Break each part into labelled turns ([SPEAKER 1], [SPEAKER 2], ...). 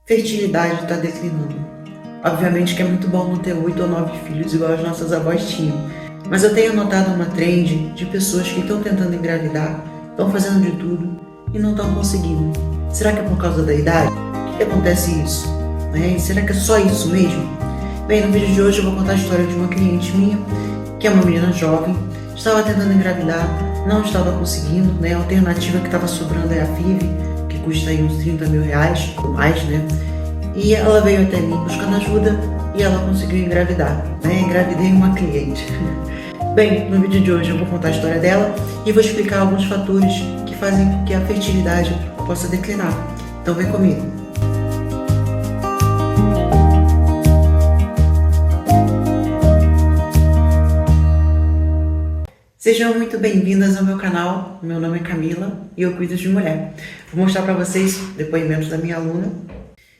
[SPEAKER 1] Fertilidade está declinando. Obviamente que é muito bom não ter 8 ou 9 filhos igual as nossas avós tinham, mas eu tenho notado uma trend de pessoas que estão tentando engravidar, estão fazendo de tudo e não estão conseguindo. Será que é por causa da idade? Por que acontece isso? E será que é só isso mesmo? Bem, no vídeo de hoje eu vou contar a história de uma cliente minha, que é uma menina jovem, estava tentando engravidar, não estava conseguindo, a alternativa que estava sobrando é a FIV, que custa aí uns 30 mil reais ou mais, E ela veio até mim buscando ajuda e ela conseguiu engravidar, Engravidei uma cliente. Bem, no vídeo de hoje eu vou contar a história dela e vou explicar alguns fatores que fazem com que a fertilidade possa declinar. Então vem comigo. Sejam muito bem-vindas ao meu canal. Meu nome é Camila e eu cuido de mulher. Vou mostrar para vocês depoimentos da minha aluna.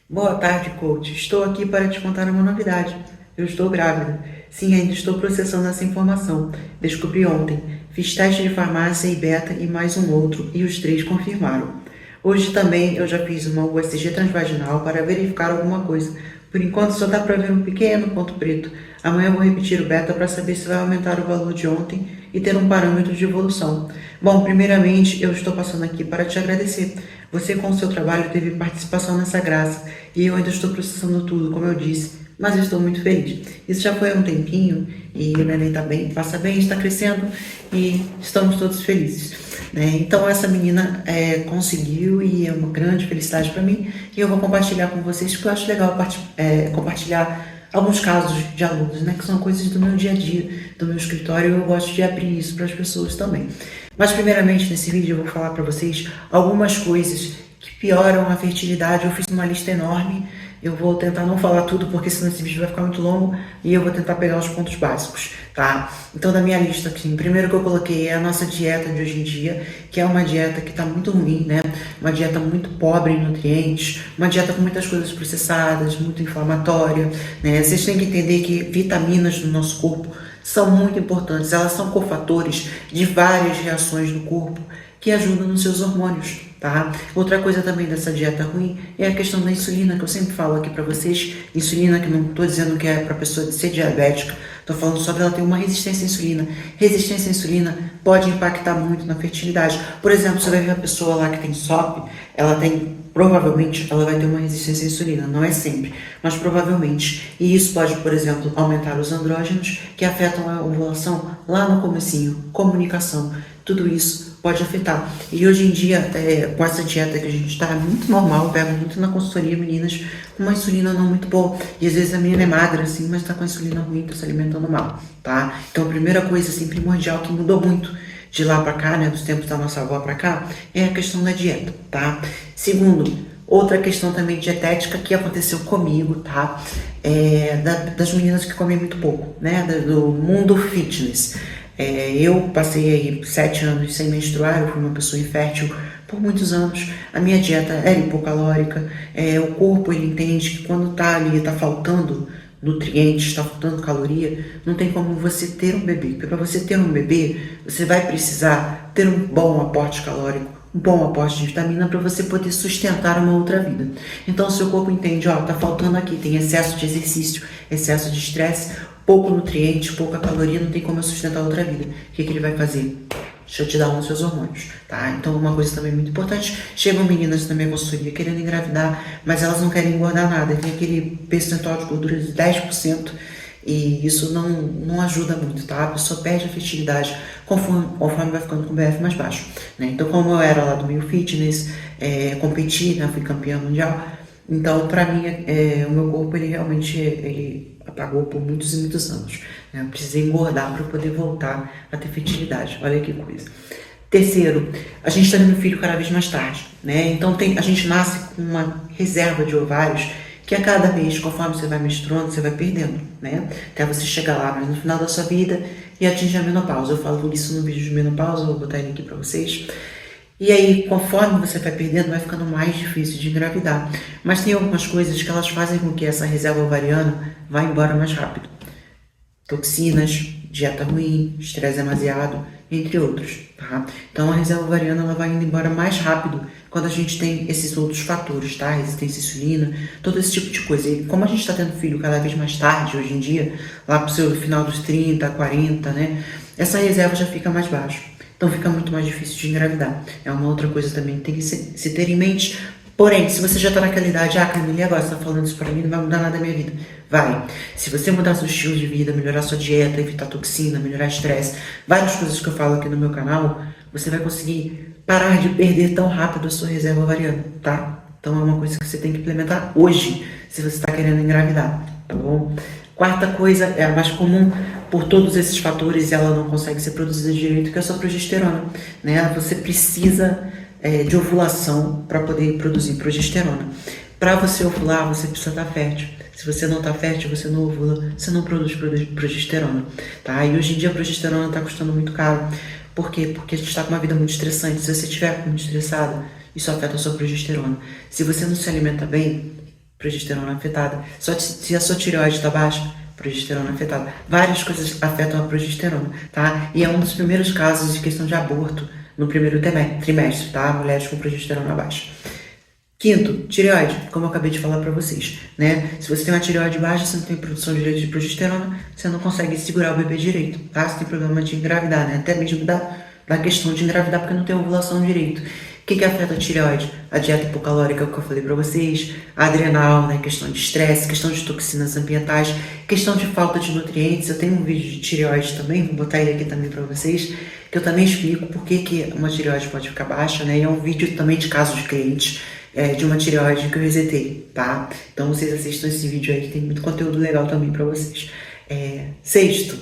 [SPEAKER 1] Boa tarde, coach. Estou aqui para te contar uma novidade. Eu estou grávida. Sim, ainda estou processando essa informação. Descobri ontem. Fiz teste de farmácia e beta e mais um outro e os 3 confirmaram. Hoje também eu já fiz uma USG transvaginal para verificar alguma coisa. Por enquanto só dá para ver um pequeno ponto preto. Amanhã eu vou repetir o beta para saber se vai aumentar o valor de ontem e ter um parâmetro de evolução. Bom, primeiramente eu estou passando aqui para te agradecer. Você com o seu trabalho teve participação nessa graça e eu ainda estou processando tudo, como eu disse, mas eu estou muito feliz. Isso já foi há um tempinho e o neném está bem, passa bem, está crescendo e estamos todos felizes. Então essa menina conseguiu e é uma grande felicidade para mim e eu vou compartilhar com vocês porque eu acho legal compartilhar alguns casos de alunos, que são coisas do meu dia a dia, do meu escritório, e eu gosto de abrir isso para as pessoas também. Mas primeiramente nesse vídeo eu vou falar para vocês algumas coisas que pioram a fertilidade. Eu fiz uma lista enorme, eu vou tentar não falar tudo porque senão esse vídeo vai ficar muito longo e eu vou tentar pegar os pontos básicos, tá? Então da minha lista aqui, primeiro que eu coloquei é a nossa dieta de hoje em dia, que é uma dieta que está muito ruim, Uma dieta muito pobre em nutrientes, uma dieta com muitas coisas processadas, muito inflamatória, Vocês têm que entender que vitaminas no nosso corpo são muito importantes, elas são cofatores de várias reações do corpo que ajudam nos seus hormônios, tá? Outra coisa também dessa dieta ruim é a questão da insulina, que eu sempre falo aqui para vocês. Insulina, que não estou dizendo que é para a pessoa ser diabética, estou falando só dela ter uma resistência à insulina. Resistência à insulina pode impactar muito na fertilidade. Por exemplo, você vai ver a pessoa lá que tem SOP, provavelmente ela vai ter uma resistência à insulina, não é sempre, mas provavelmente. E isso pode, por exemplo, aumentar os andrógenos, que afetam a ovulação lá no comecinho, comunicação, tudo isso pode afetar. E hoje em dia, com essa dieta que a gente está, é muito normal, eu pego muito na consultoria meninas com uma insulina não muito boa. E às vezes a menina é magra, assim, mas está com a insulina ruim, está se alimentando mal, tá? Então a primeira coisa, assim, primordial que mudou muito de lá para cá, dos tempos da nossa avó para cá, é a questão da dieta, tá? Segundo, outra questão também dietética que aconteceu comigo, tá? Das meninas que comem muito pouco, Do mundo fitness. Eu passei aí 7 anos sem menstruar, eu fui uma pessoa infértil por muitos anos. A minha dieta era hipocalórica, o corpo ele entende que quando tá ali, tá faltando nutrientes, está faltando caloria, não tem como você ter um bebê. Porque para você ter um bebê, você vai precisar ter um bom aporte calórico, um bom aporte de vitamina para você poder sustentar uma outra vida. Então o seu corpo entende, tá faltando aqui, tem excesso de exercício, excesso de estresse, pouco nutriente, pouca caloria, não tem como eu sustentar outra vida. O que ele vai fazer? Shutdown nos seus hormônios, tá? Então uma coisa também muito importante, chegam meninas na minha consultoria querendo engravidar, mas elas não querem engordar nada, tem aquele percentual de gordura de 10% e isso não ajuda muito, tá? A pessoa perde a fertilidade conforme vai ficando com o BF mais baixo, Então como eu era lá do meio fitness, competi, fui campeã mundial, então para mim o meu corpo ele realmente apagou por muitos e muitos anos, Eu precisei engordar para poder voltar a ter fertilidade. Olha que coisa. Terceiro, a gente está tendo filho cada vez mais tarde, Então a gente nasce com uma reserva de ovários que a cada mês, conforme você vai menstruando, você vai perdendo, Até você chegar lá no final da sua vida e atingir a menopausa. Eu falo isso no vídeo de menopausa, vou botar ele aqui para vocês. E aí, conforme você vai perdendo, vai ficando mais difícil de engravidar. Mas tem algumas coisas que elas fazem com que essa reserva ovariana vá embora mais rápido. Toxinas, dieta ruim, estresse demasiado, entre outros, tá? Então a reserva ovariana ela vai indo embora mais rápido quando a gente tem esses outros fatores, tá? Resistência à insulina, todo esse tipo de coisa. E como a gente está tendo filho cada vez mais tarde, hoje em dia, lá pro seu final dos 30, 40, né? Essa reserva já fica mais baixa. Então fica muito mais difícil de engravidar. É uma outra coisa também que tem que se ter em mente. Porém, se você já está naquela idade, Camila, e agora você está falando isso para mim, não vai mudar nada na minha vida. Vai. Se você mudar seu estilo de vida, melhorar sua dieta, evitar toxina, melhorar estresse, várias coisas que eu falo aqui no meu canal, você vai conseguir parar de perder tão rápido a sua reserva ovariana, tá? Então é uma coisa que você tem que implementar hoje, se você está querendo engravidar, tá bom? Quarta coisa, é a mais comum por todos esses fatores e ela não consegue ser produzida direito, que é a sua progesterona, né? Você precisa de ovulação para poder produzir progesterona. Para você ovular, você precisa estar fértil. Se você não está fértil, você não ovula, você não produz progesterona, tá? E hoje em dia a progesterona está custando muito caro. Por quê? Porque a gente está com uma vida muito estressante. Se você estiver muito estressada, isso afeta a sua progesterona. Se você não se alimenta bem, progesterona afetada. Só se a sua tireoide está baixa, progesterona afetada. Várias coisas afetam a progesterona, tá? E é um dos primeiros casos de questão de aborto no primeiro trimestre, tá? Mulheres com progesterona baixa. Quinto, tireoide, como eu acabei de falar para vocês, né? Se você tem uma tireoide baixa, você não tem produção direito de progesterona, você não consegue segurar o bebê direito, tá? Você tem problema de engravidar, né? Até mesmo da questão de engravidar porque não tem ovulação direito. O que afeta a tireoide? A dieta hipocalórica que eu falei para vocês, a adrenal, né? Questão de estresse, questão de toxinas ambientais, questão de falta de nutrientes. Eu tenho um vídeo de tireoide também, vou botar ele aqui também para vocês, que eu também explico por que uma tireoide pode ficar baixa, né? E é um vídeo também de casos de clientes de uma tireoide que eu resetei, tá? Então vocês assistam esse vídeo aí, que tem muito conteúdo legal também para vocês. Sexto,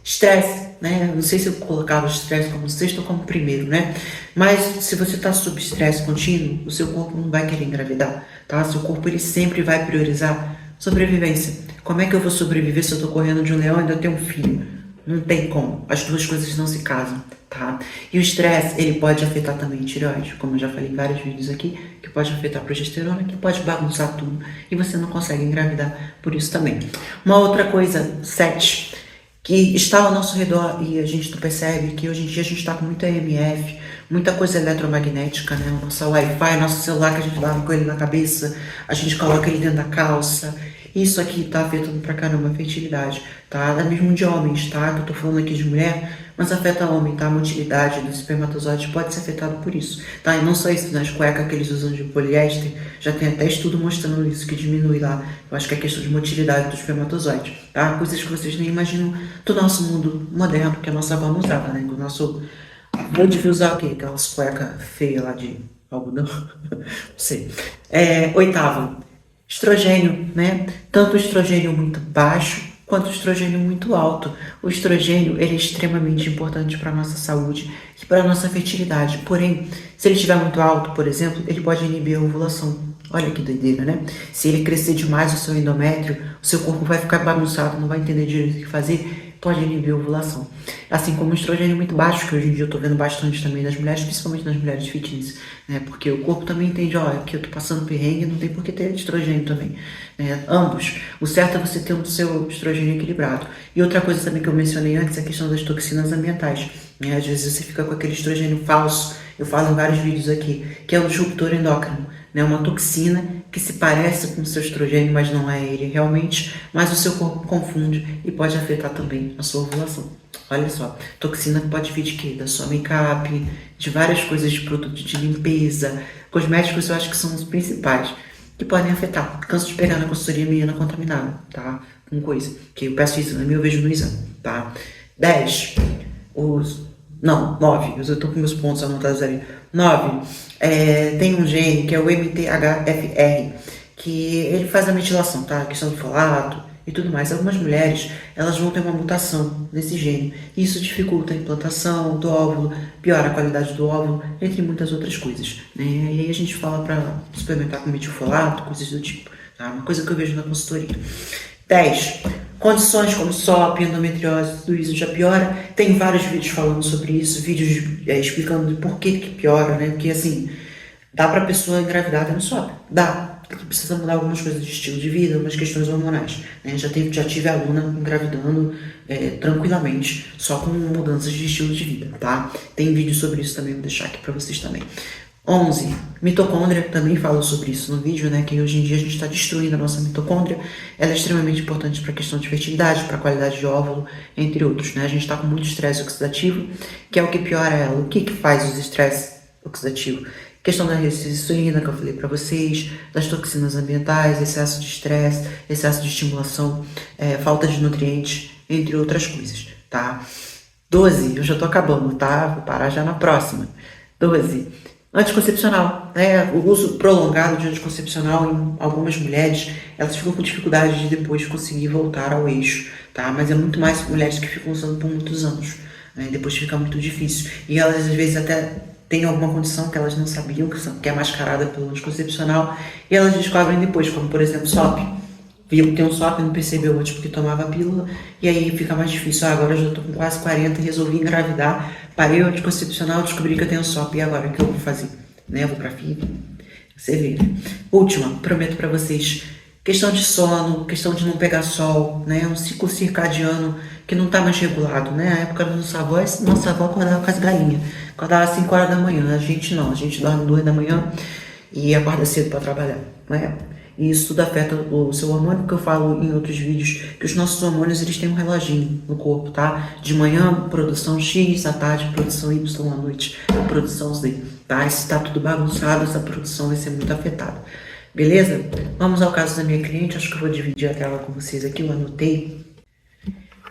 [SPEAKER 1] estresse, né? Não sei se eu colocava o estresse como sexto ou como primeiro, né? Mas se você tá sob estresse contínuo, o seu corpo não vai querer engravidar, tá? Seu corpo ele sempre vai priorizar sobrevivência. Como é que eu vou sobreviver se eu tô correndo de um leão e ainda tenho um filho? Não tem como. As duas coisas não se casam, tá? E o estresse, ele pode afetar também a tireoide, como eu já falei em vários vídeos aqui, que pode afetar a progesterona, que pode bagunçar tudo e você não consegue engravidar por isso também. Uma outra coisa, 7, que está ao nosso redor e a gente não percebe, que hoje em dia a gente está com muita EMF, muita coisa eletromagnética, né? O nosso Wi-Fi, nosso celular que a gente lava com ele na cabeça, a gente coloca ele dentro da calça. Isso aqui tá afetando pra caramba a fertilidade, tá? Até mesmo de homens, tá? Que eu tô falando aqui de mulher, mas afeta homem, tá? A motilidade dos espermatozoides pode ser afetado por isso, tá? E não só isso, nas cuecas que eles usam de poliéster, já tem até estudo mostrando isso, que diminui lá. Eu acho que é questão de motilidade do espermatozoide, tá? Coisas que vocês nem imaginam do nosso mundo moderno, que a nossa avó não usava, né? O nosso avô devia usar o quê? Aquelas cuecas feias lá de algodão? Não sei. Oitavo. Estrogênio, né? Tanto o estrogênio muito baixo quanto o estrogênio muito alto. O estrogênio ele é extremamente importante para a nossa saúde e para a nossa fertilidade. Porém, se ele estiver muito alto, por exemplo, ele pode inibir a ovulação. Olha que doideira, né? Se ele crescer demais o seu endométrio, o seu corpo vai ficar bagunçado, não vai entender direito o que fazer, pode inibir a ovulação. Assim como o estrogênio muito baixo, que hoje em dia eu tô vendo bastante também das mulheres, principalmente nas mulheres fitness, né? Porque o corpo também entende, ó, aqui eu tô passando perrengue, não tem por que ter estrogênio também, né? Ambos. O certo é você ter o seu estrogênio equilibrado. E outra coisa também que eu mencionei antes é a questão das toxinas ambientais, né? Às vezes você fica com aquele estrogênio falso, eu falo em vários vídeos aqui, que é o disruptor endócrino, né? Uma toxina que se parece com o seu estrogênio, mas não é ele realmente, mas o seu corpo confunde e pode afetar também a sua ovulação. Olha só, toxina pode vir de quê? Da sua make-up, de várias coisas de produto de limpeza, cosméticos eu acho que são os principais, que podem afetar. Canso de pegar na consultoria menina contaminada, tá? Com coisa, que eu peço exame, eu vejo no exame, tá? 10, 9, eu tô com meus pontos anotados ali. 9, tem um gene que é o MTHFR, que ele faz a metilação, tá? A questão do folato e tudo mais. Algumas mulheres, elas vão ter uma mutação nesse gene. E isso dificulta a implantação do óvulo, piora a qualidade do óvulo, entre muitas outras coisas, né? E aí a gente fala pra suplementar com metilfolato, coisas do tipo, tá? Uma coisa que eu vejo na consultoria. 10. Condições como SOP, endometriose, tudo isso já piora. Tem vários vídeos falando sobre isso, vídeos explicando por que piora, né? Porque assim, dá pra pessoa engravidar no SOP? Dá. que precisa mudar algumas coisas de estilo de vida, umas questões hormonais, né? Já tive aluna engravidando tranquilamente, só com mudanças de estilo de vida, tá? Tem vídeo sobre isso também, vou deixar aqui para vocês também. 11. Mitocôndria, também falo sobre isso no vídeo, né? Que hoje em dia a gente está destruindo a nossa mitocôndria. Ela é extremamente importante para a questão de fertilidade, para a qualidade de óvulo, entre outros, né? A gente está com muito estresse oxidativo, que é o que piora ela. O que faz os estresse oxidativo? Questão da resistência à insulina, que eu falei para vocês, das toxinas ambientais, excesso de estresse, excesso de estimulação, falta de nutrientes, entre outras coisas, tá? 12. Eu já tô acabando, tá? Vou parar já na próxima. 12. Anticoncepcional, né? O uso prolongado de anticoncepcional em algumas mulheres, elas ficam com dificuldade de depois conseguir voltar ao eixo, tá? Mas é muito mais mulheres que ficam usando por muitos anos, né? Depois fica muito difícil. E elas, às vezes, até têm alguma condição que elas não sabiam, que é mascarada pelo anticoncepcional, e elas descobrem depois, como, por exemplo, SOP. Viu que tem um SOP, não percebeu antes porque tomava a pílula, e aí fica mais difícil. Agora eu já tô com quase 40, resolvi engravidar, parei o anticoncepcional, descobri que eu tenho SOP, e agora o que eu vou fazer? Né? Eu vou pra FIV? Você vê. Última, prometo pra vocês, questão de sono, questão de não pegar sol, né? Um ciclo circadiano que não tá mais regulado, né? A época da nossa avó acordava com as galinhas, acordava às 5 horas da manhã, a gente não, a gente dorme 2 da manhã e acorda cedo para trabalhar, né? E isso tudo afeta o seu hormônio, porque eu falo em outros vídeos que os nossos hormônios, eles têm um reloginho no corpo, tá? De manhã, produção X, à tarde, produção Y, à noite, produção Z, tá? E se tá tudo bagunçado, essa produção vai ser muito afetada. Beleza? Vamos ao caso da minha cliente, acho que eu vou dividir a tela com vocês aqui, eu anotei.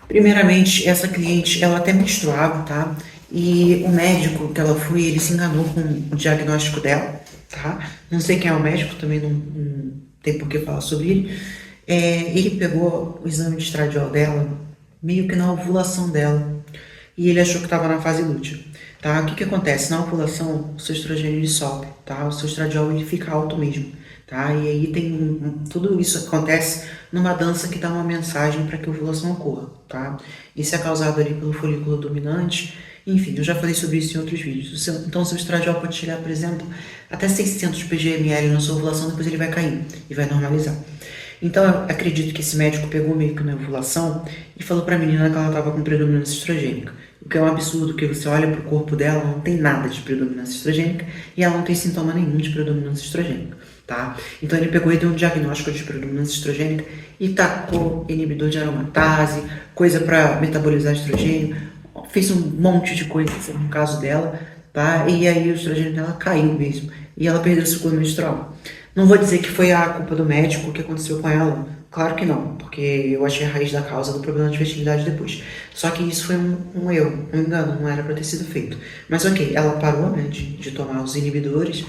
[SPEAKER 1] Primeiramente, essa cliente, ela até menstruava, tá? E o médico que ela foi, ele se enganou com o diagnóstico dela, tá? Não sei quem é o médico, também não tem por que falar sobre ele. Ele pegou o exame de estradiol dela, meio que na ovulação dela, e ele achou que estava na fase lútea, tá? O que acontece? Na ovulação, o seu estrogênio ele sobe, tá? O seu estradiol ele fica alto mesmo, tá? E aí tudo isso acontece numa dança que dá uma mensagem para que a ovulação ocorra, tá? Isso é causado ali pelo folículo dominante. Enfim, eu já falei sobre isso em outros vídeos. Então, o seu estradiol pode chegar, por exemplo, até 600 pgml na sua ovulação, depois ele vai cair e vai normalizar. Então, eu acredito que esse médico pegou meio que na ovulação e falou pra menina que ela estava com predominância estrogênica. O que é um absurdo, porque você olha pro corpo dela, não tem nada de predominância estrogênica e ela não tem sintoma nenhum de predominância estrogênica, tá? Então, ele pegou e deu um diagnóstico de predominância estrogênica e tacou inibidor de aromatase, coisa para metabolizar estrogênio, fez um monte de coisa no caso dela, tá? E aí o estrogênio dela caiu mesmo. E ela perdeu o ciclo menstrual. Não vou dizer que foi a culpa do médico que aconteceu com ela. Claro que não, porque eu achei a raiz da causa do problema de fertilidade depois. Só que isso foi um erro, um engano, não era para ter sido feito. Mas ok, ela parou, né, de tomar os inibidores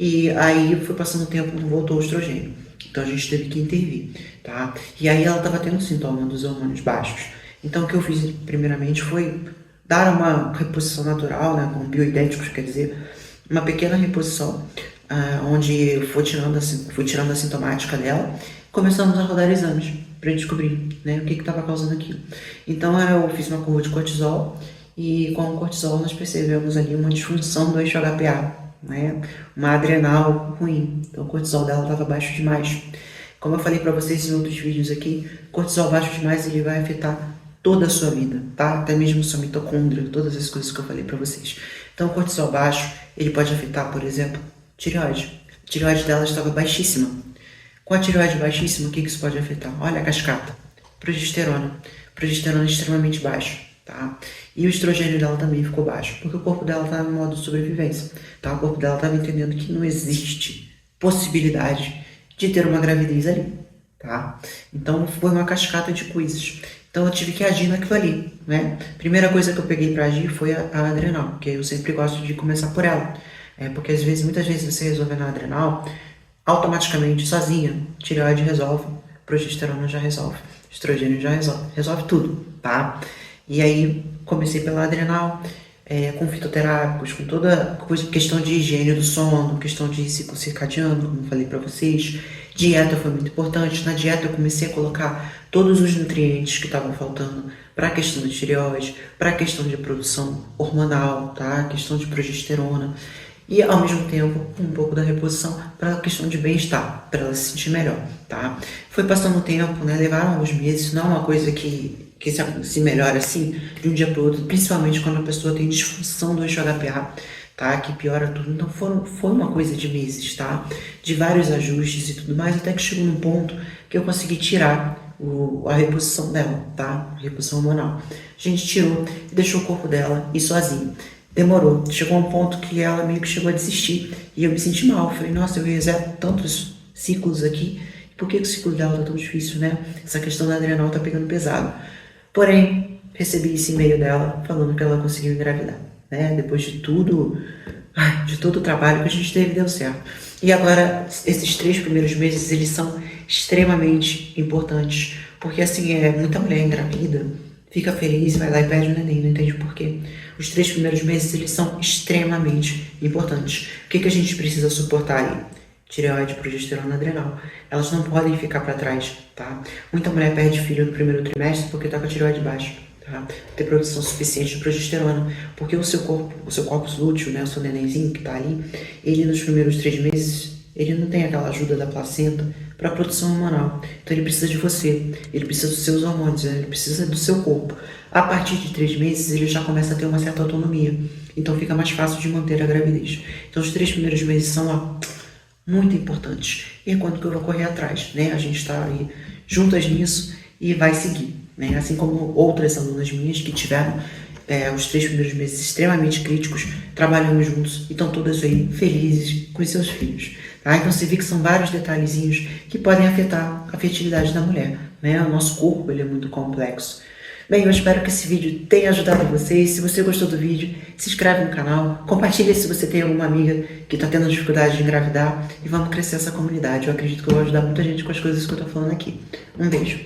[SPEAKER 1] e aí foi passando o tempo, não voltou o estrogênio. Então a gente teve que intervir, tá? E aí ela estava tendo sintoma dos hormônios baixos. Então o que eu fiz primeiramente foi dar uma reposição natural, né, com bioidéticos, quer dizer, uma pequena reposição, onde eu fui tirando a sintomática dela, começamos a rodar exames para descobrir, né, o que estava causando aquilo. Então eu fiz uma curva de cortisol e com o cortisol nós percebemos ali uma disfunção do eixo HPA, né, uma adrenal ruim. Então o cortisol dela estava baixo demais. Como eu falei para vocês em outros vídeos aqui, cortisol baixo demais ele vai afetar toda a sua vida, tá? Até mesmo sua mitocôndria, todas as coisas que eu falei para vocês. Então, o cortisol baixo, ele pode afetar, por exemplo, tireoide. A tireoide dela estava baixíssima. Com a tireoide baixíssima, o que isso pode afetar? Olha a cascata. Progesterona. Progesterona extremamente baixa, tá? E o estrogênio dela também ficou baixo, porque o corpo dela estava em modo de sobrevivência, tá? O corpo dela estava entendendo que não existe possibilidade de ter uma gravidez ali, tá? Então, foi uma cascata de coisas. Então eu tive que agir naquilo ali, né? Primeira coisa que eu peguei para agir foi a adrenal, porque eu sempre gosto de começar por ela. Porque muitas vezes você resolve na adrenal, automaticamente, sozinha, tireoide resolve, progesterona já resolve, estrogênio já resolve tudo, tá? E aí comecei pela adrenal, com fitoterápicos, com toda questão de higiene do sono, questão de ciclo circadiano, como falei para vocês. Dieta foi muito importante. Na dieta eu comecei a colocar todos os nutrientes que estavam faltando para a questão da tireoide, para a questão de produção hormonal, tá? A questão de progesterona. e ao mesmo tempo um pouco da reposição para a questão de bem-estar, para ela se sentir melhor, tá? Foi passando o tempo, né? Levaram alguns meses, não é uma coisa que se melhora assim de um dia para o outro, principalmente quando a pessoa tem disfunção do eixo HPA, tá? Que piora tudo. Então foi uma coisa de meses, tá? De vários ajustes e tudo mais, até que chegou num ponto que eu consegui tirar a reposição dela, tá? A reposição hormonal. A gente tirou e deixou o corpo dela ir sozinho. Demorou. Chegou a um ponto que ela meio que chegou a desistir. E eu me senti mal. Falei, nossa, eu reseto tantos ciclos aqui. Por que o ciclo dela tá tão difícil, né? Essa questão da adrenal tá pegando pesado. Porém, recebi esse e-mail dela falando que ela conseguiu engravidar, né? Depois de tudo, de todo o trabalho que a gente teve, deu certo. E agora, esses 3 primeiros meses, eles são extremamente importantes. Porque assim, muita mulher engravida, fica feliz, vai lá e pede o neném, não entende por quê. Os 3 primeiros meses, eles são extremamente importantes. O que a gente precisa suportar aí? Tireoide, progesterona, adrenal. Elas não podem ficar para trás, tá? Muita mulher perde filho no primeiro trimestre porque tá com a tireoide baixa, tá? Ter produção suficiente de progesterona, porque o seu corpus lúteo, né, o seu nenenzinho que tá ali, ele nos primeiros 3 meses, ele não tem aquela ajuda da placenta para a produção hormonal. Então ele precisa de você, ele precisa dos seus hormônios, ele precisa do seu corpo. A partir de 3 meses, ele já começa a ter uma certa autonomia. Então fica mais fácil de manter a gravidez. Então os 3 primeiros meses são, muito importantes. E é quando que eu vou correr atrás, né? A gente está aí juntas nisso e vai seguir, né? Assim como outras alunas minhas que tiveram os 3 primeiros meses extremamente críticos, trabalhando juntos e estão todas aí felizes com os seus filhos, tá? Então você vê que são vários detalhezinhos que podem afetar a fertilidade da mulher, né? O nosso corpo, ele é muito complexo. Bem, eu espero que esse vídeo tenha ajudado vocês. Se você gostou do vídeo, se inscreve no canal, compartilha se você tem alguma amiga que está tendo dificuldade de engravidar e vamos crescer essa comunidade. Eu acredito que eu vou ajudar muita gente com as coisas que eu estou falando aqui. Um beijo.